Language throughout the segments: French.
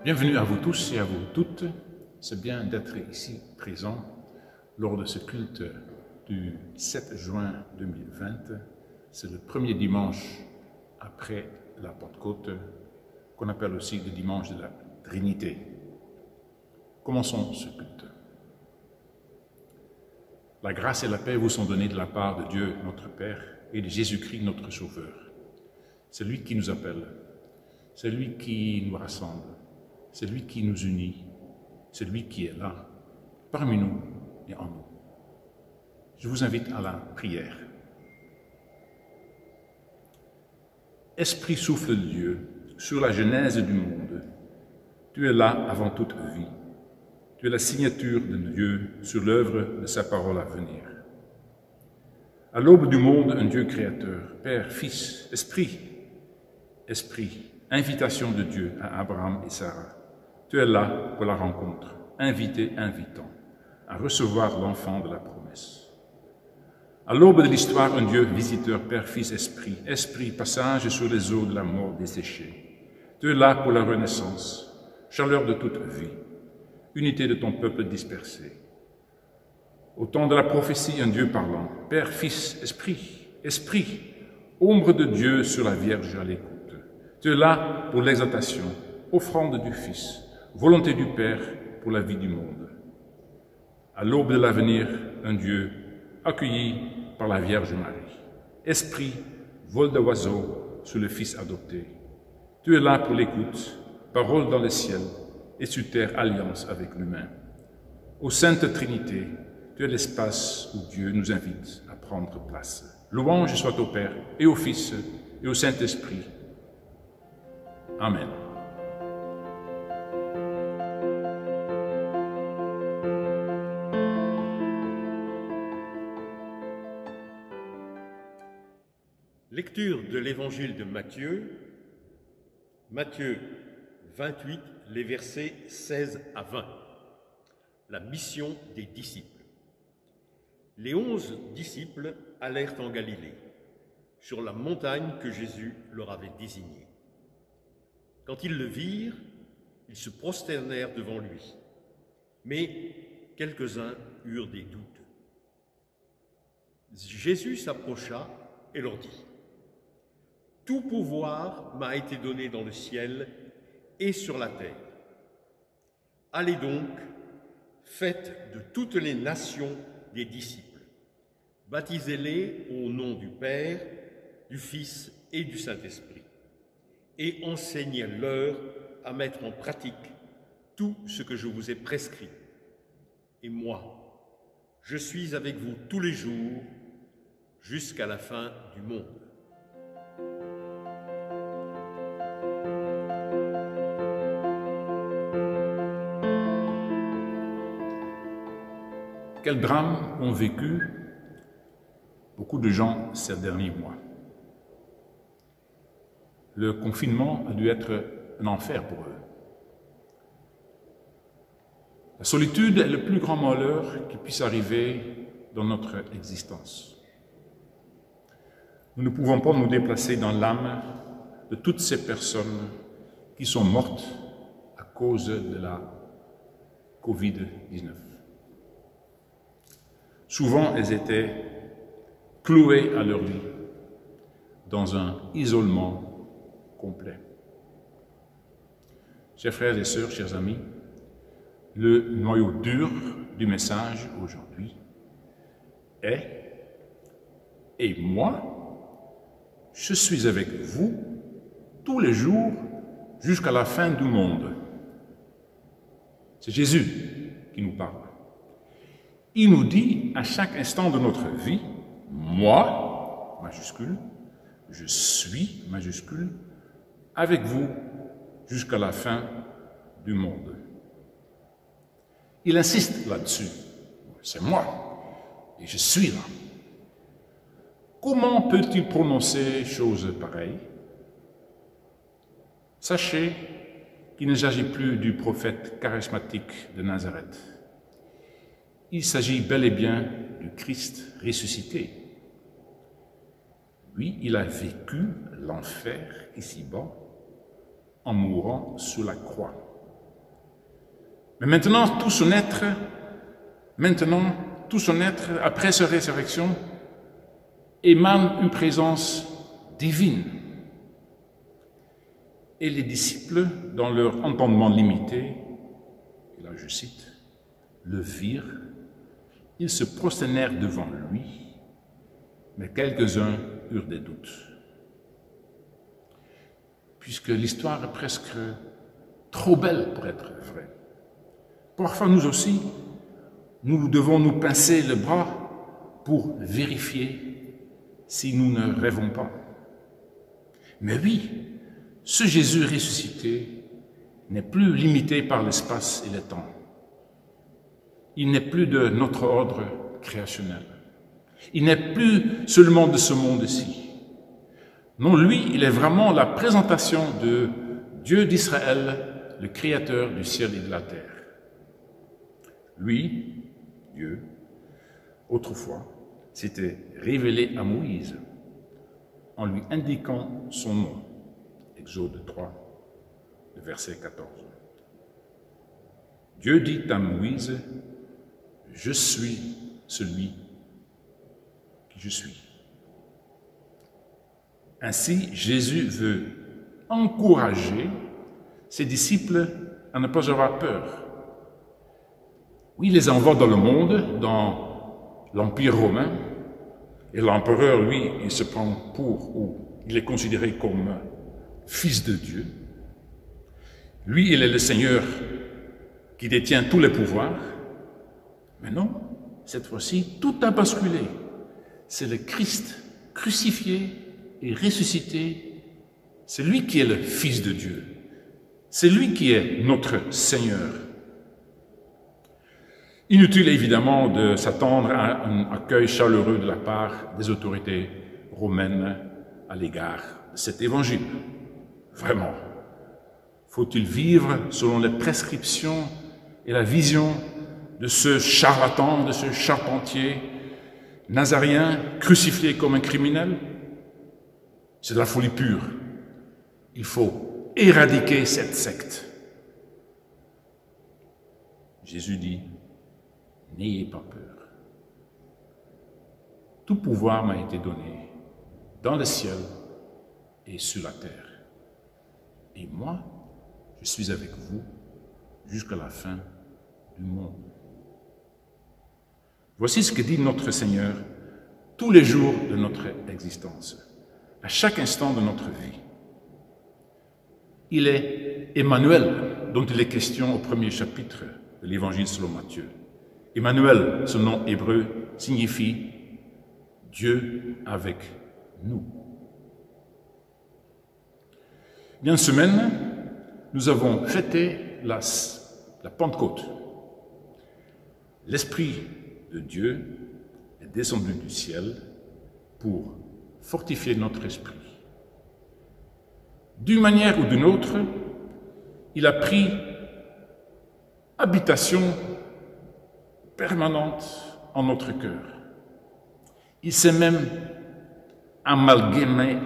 Bienvenue à vous tous et à vous toutes. C'est bien d'être ici présent lors de ce culte du 7 juin 2020. C'est le premier dimanche après la Pentecôte, qu'on appelle aussi le dimanche de la Trinité. Commençons ce culte. La grâce et la paix vous sont données de la part de Dieu, notre Père, et de Jésus-Christ, notre Sauveur. C'est lui qui nous appelle, c'est lui qui nous rassemble, c'est lui qui nous unit, c'est lui qui est là, parmi nous et en nous. Je vous invite à la prière. Esprit souffle de Dieu sur la genèse du monde. Tu es là avant toute vie. Tu es la signature de Dieu sur l'œuvre de sa parole à venir. À l'aube du monde, un Dieu créateur, Père, Fils, Esprit, invitation de Dieu à Abraham et Sarah. Tu es là pour la rencontre, invité, invitant, à recevoir l'enfant de la promesse. À l'aube de l'histoire, un Dieu visiteur, Père, Fils, Esprit, passage sur les eaux de la mort desséchée. Tu es là pour la renaissance, chaleur de toute vie, unité de ton peuple dispersé. Au temps de la prophétie, un Dieu parlant, Père, Fils, Esprit, ombre de Dieu sur la Vierge à l'écoute. Tu es là pour l'exaltation, offrande du Fils, volonté du Père pour la vie du monde. À l'aube de l'avenir, un Dieu accueilli par la Vierge Marie. Esprit, vol d'oiseau sur le Fils adopté. Tu es là pour l'écoute, parole dans le ciel et sur terre alliance avec l'humain. Ô Sainte Trinité, tu es l'espace où Dieu nous invite à prendre place. Louange soit au Père et au Fils et au Saint-Esprit. Amen. Lecture de l'Évangile de Matthieu, Matthieu 28, les versets 16 à 20. La mission des disciples. Les 11 disciples allèrent en Galilée, sur la montagne que Jésus leur avait désignée. Quand ils le virent, ils se prosternèrent devant lui. Mais quelques-uns eurent des doutes. Jésus s'approcha et leur dit : « Tout pouvoir m'a été donné dans le ciel et sur la terre. Allez donc, faites de toutes les nations des disciples. Baptisez-les au nom du Père, du Fils et du Saint-Esprit. Et enseignez-leur à mettre en pratique tout ce que je vous ai prescrit. Et moi, je suis avec vous tous les jours jusqu'à la fin du monde. » Quel drame ont vécu beaucoup de gens ces derniers mois. Le confinement a dû être un enfer pour eux. La solitude est le plus grand malheur qui puisse arriver dans notre existence. Nous ne pouvons pas nous déplacer dans l'âme de toutes ces personnes qui sont mortes à cause de la Covid-19. Souvent, elles étaient clouées à leur lit, dans un isolement complet. Chers frères et sœurs, chers amis, le noyau dur du message aujourd'hui est « Et moi, je suis avec vous tous les jours jusqu'à la fin du monde. » C'est Jésus qui nous parle. Il nous dit à chaque instant de notre vie, moi, majuscule, je suis, majuscule, avec vous jusqu'à la fin du monde. Il insiste là-dessus. C'est moi, et je suis là. Comment peut-il prononcer choses pareilles? Sachez qu'il ne s'agit plus du prophète charismatique de Nazareth. Il s'agit bel et bien du Christ ressuscité. Lui, il a vécu l'enfer ici-bas en mourant sur la croix. Mais maintenant, tout son être, après sa résurrection, émane une présence divine. Et les disciples, dans leur entendement limité, et là je cite, le virent, ils se prosternèrent devant lui, mais quelques-uns eurent des doutes. Puisque l'histoire est presque trop belle pour être vraie. Parfois, nous aussi, nous devons nous pincer le bras pour vérifier si nous ne rêvons pas. Mais oui, ce Jésus ressuscité n'est plus limité par l'espace et le temps. Il n'est plus de notre ordre créationnel. Il n'est plus seulement de ce monde-ci. Non, lui, il est vraiment la présentation de Dieu d'Israël, le Créateur du ciel et de la terre. Lui, Dieu, autrefois, s'était révélé à Moïse en lui indiquant son nom. Exode 3, le verset 14. Dieu dit à Moïse, « Je suis celui qui je suis ». Ainsi, Jésus veut encourager ses disciples à ne pas avoir peur. Oui, il les envoie dans le monde, dans l'Empire romain, et l'empereur, lui, il se prend pour, ou il est considéré comme fils de Dieu. Lui, il est le Seigneur qui détient tous les pouvoirs. Mais non, cette fois-ci, tout a basculé. C'est le Christ crucifié et ressuscité. C'est lui qui est le Fils de Dieu. C'est lui qui est notre Seigneur. Inutile évidemment de s'attendre à un accueil chaleureux de la part des autorités romaines à l'égard de cet évangile. Vraiment. Faut-il vivre selon les prescriptions et la vision de ce charlatan, de ce charpentier nazaréen crucifié comme un criminel? C'est de la folie pure. Il faut éradiquer cette secte. Jésus dit, n'ayez pas peur. Tout pouvoir m'a été donné dans le ciel et sur la terre. Et moi, je suis avec vous jusqu'à la fin du monde. Voici ce que dit notre Seigneur tous les jours de notre existence, à chaque instant de notre vie. Il est Emmanuel, dont il est question au premier chapitre de l'Évangile selon Matthieu. Emmanuel, ce nom hébreu, signifie Dieu avec nous. Il y a une semaine, nous avons fêté la Pentecôte. L'Esprit de Dieu est descendu du ciel pour fortifier notre esprit. D'une manière ou d'une autre, il a pris habitation permanente en notre cœur. Il s'est même amalgamé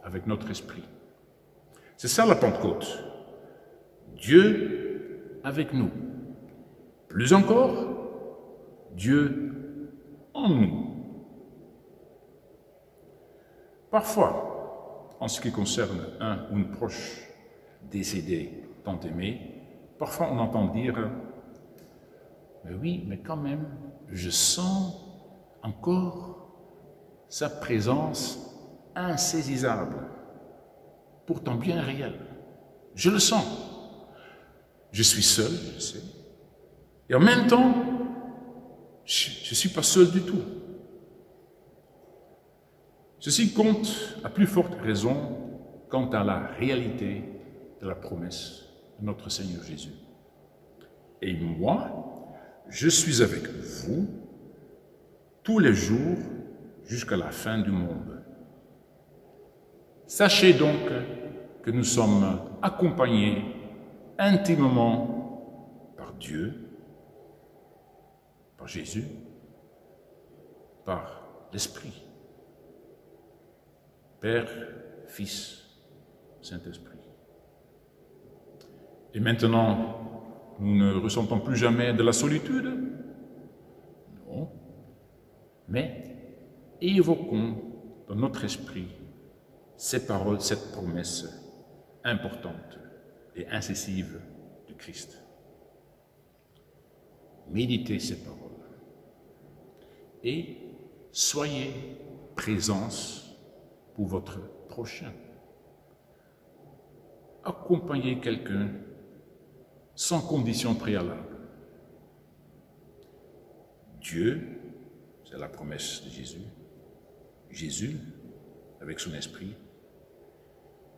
avec notre esprit. C'est ça la Pentecôte. Dieu avec nous. Plus encore, Dieu en nous. Parfois, en ce qui concerne un ou une proche décédé tant aimé, parfois on entend dire « Mais oui, mais quand même, je sens encore sa présence insaisissable, pourtant bien réelle. Je le sens. Je suis seul, je sais. Et en même temps, je ne suis pas seul du tout. Ceci compte à plus forte raison quant à la réalité de la promesse de notre Seigneur Jésus. Et moi, je suis avec vous tous les jours jusqu'à la fin du monde. Sachez donc que nous sommes accompagnés intimement par Dieu, par Jésus, par l'Esprit, Père, Fils, Saint-Esprit. Et maintenant, nous ne ressentons plus jamais de la solitude? Non. Mais évoquons dans notre esprit ces paroles, cette promesse importante et incisive du Christ. Méditez ces paroles et soyez présence pour votre prochain. Accompagnez quelqu'un sans condition préalable. Dieu, c'est la promesse de Jésus. Jésus, avec son esprit,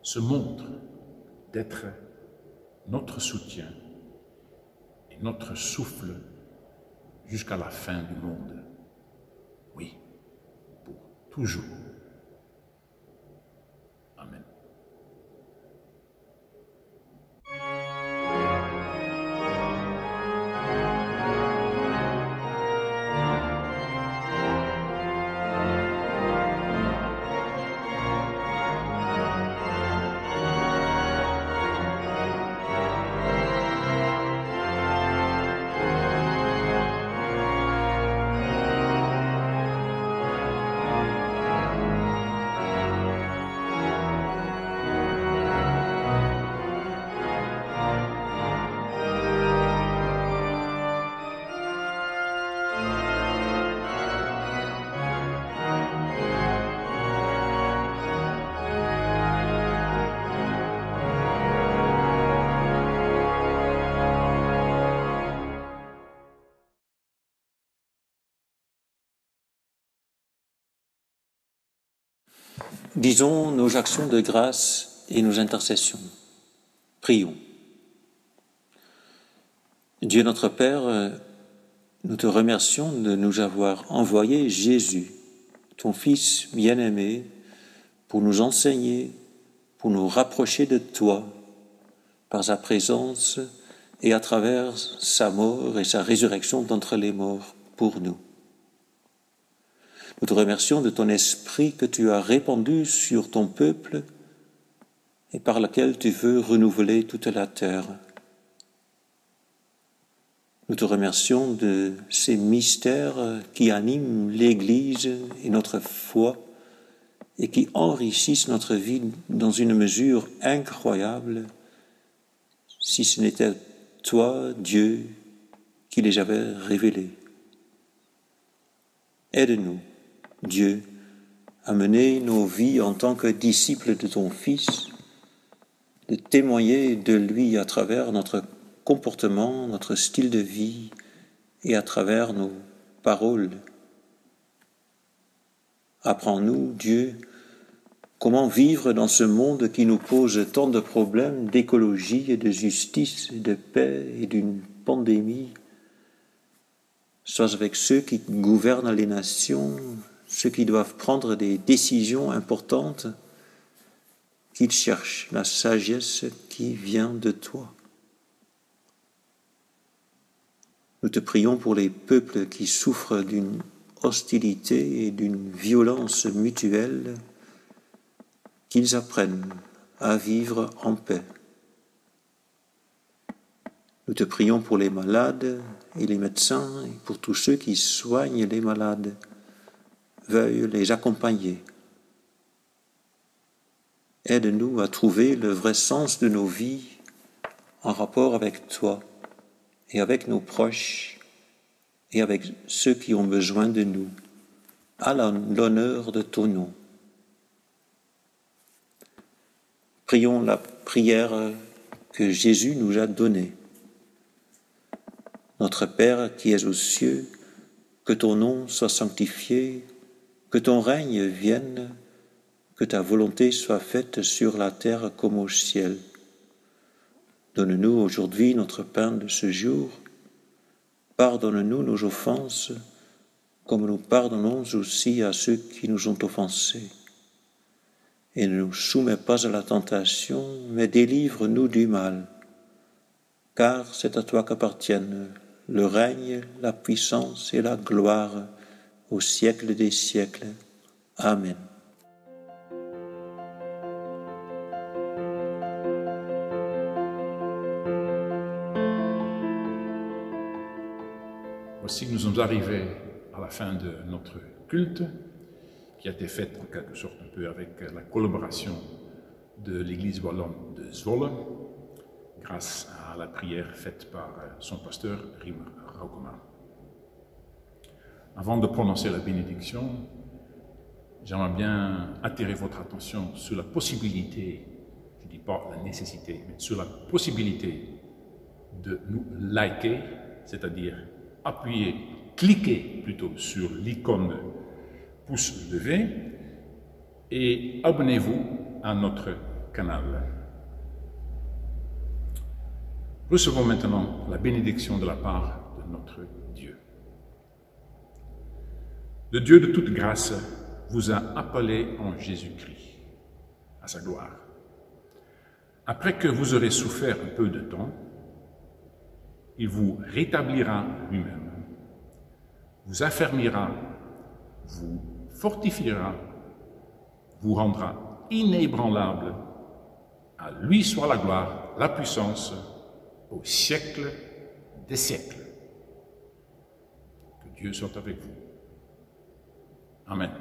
se montre d'être notre soutien et notre souffle jusqu'à la fin du monde. Oui, pour toujours. Amen. Disons nos actions de grâce et nos intercessions. Prions. Dieu notre Père, nous te remercions de nous avoir envoyé Jésus, ton Fils bien-aimé, pour nous enseigner, pour nous rapprocher de toi, par sa présence et à travers sa mort et sa résurrection d'entre les morts pour nous. Nous te remercions de ton esprit que tu as répandu sur ton peuple et par lequel tu veux renouveler toute la terre. Nous te remercions de ces mystères qui animent l'Église et notre foi et qui enrichissent notre vie dans une mesure incroyable, si ce n'était toi, Dieu, qui les avait révélés. Aide-nous, Dieu, à mener nos vies en tant que disciples de ton Fils, de témoigner de lui à travers notre comportement, notre style de vie et à travers nos paroles. Apprends-nous, Dieu, comment vivre dans ce monde qui nous pose tant de problèmes d'écologie et de justice, de paix et d'une pandémie, soit avec ceux qui gouvernent les nations, ceux qui doivent prendre des décisions importantes, qu'ils cherchent la sagesse qui vient de toi. Nous te prions pour les peuples qui souffrent d'une hostilité et d'une violence mutuelle, qu'ils apprennent à vivre en paix. Nous te prions pour les malades et les médecins et pour tous ceux qui soignent les malades. Veuille les accompagner. Aide-nous à trouver le vrai sens de nos vies en rapport avec toi et avec nos proches et avec ceux qui ont besoin de nous, à l'honneur de ton nom. Prions la prière que Jésus nous a donnée. Notre Père qui es aux cieux, que ton nom soit sanctifié, que ton règne vienne, que ta volonté soit faite sur la terre comme au ciel. Donne-nous aujourd'hui notre pain de ce jour. Pardonne-nous nos offenses, comme nous pardonnons aussi à ceux qui nous ont offensés. Et ne nous soumets pas à la tentation, mais délivre-nous du mal. Car c'est à toi qu'appartiennent le règne, la puissance et la gloire au siècle des siècles. Amen. Aussi, nous sommes arrivés à la fin de notre culte, qui a été faite en quelque sorte un peu avec la collaboration de l'église wallonne de Zwolle, grâce à la prière faite par son pasteur Riemer Raukema. Avant de prononcer la bénédiction, j'aimerais bien attirer votre attention sur la possibilité, je ne dis pas la nécessité, mais sur la possibilité de nous liker, c'est-à-dire appuyer, cliquer plutôt sur l'icône pouce levé et abonnez-vous à notre canal. Recevons maintenant la bénédiction de la part de notre Dieu. Le Dieu de toute grâce vous a appelé en Jésus-Christ à sa gloire. Après que vous aurez souffert un peu de temps, il vous rétablira lui-même, vous affermira, vous fortifiera, vous rendra inébranlable. À lui soit la gloire, la puissance, au siècle des siècles. Que Dieu soit avec vous. Amen.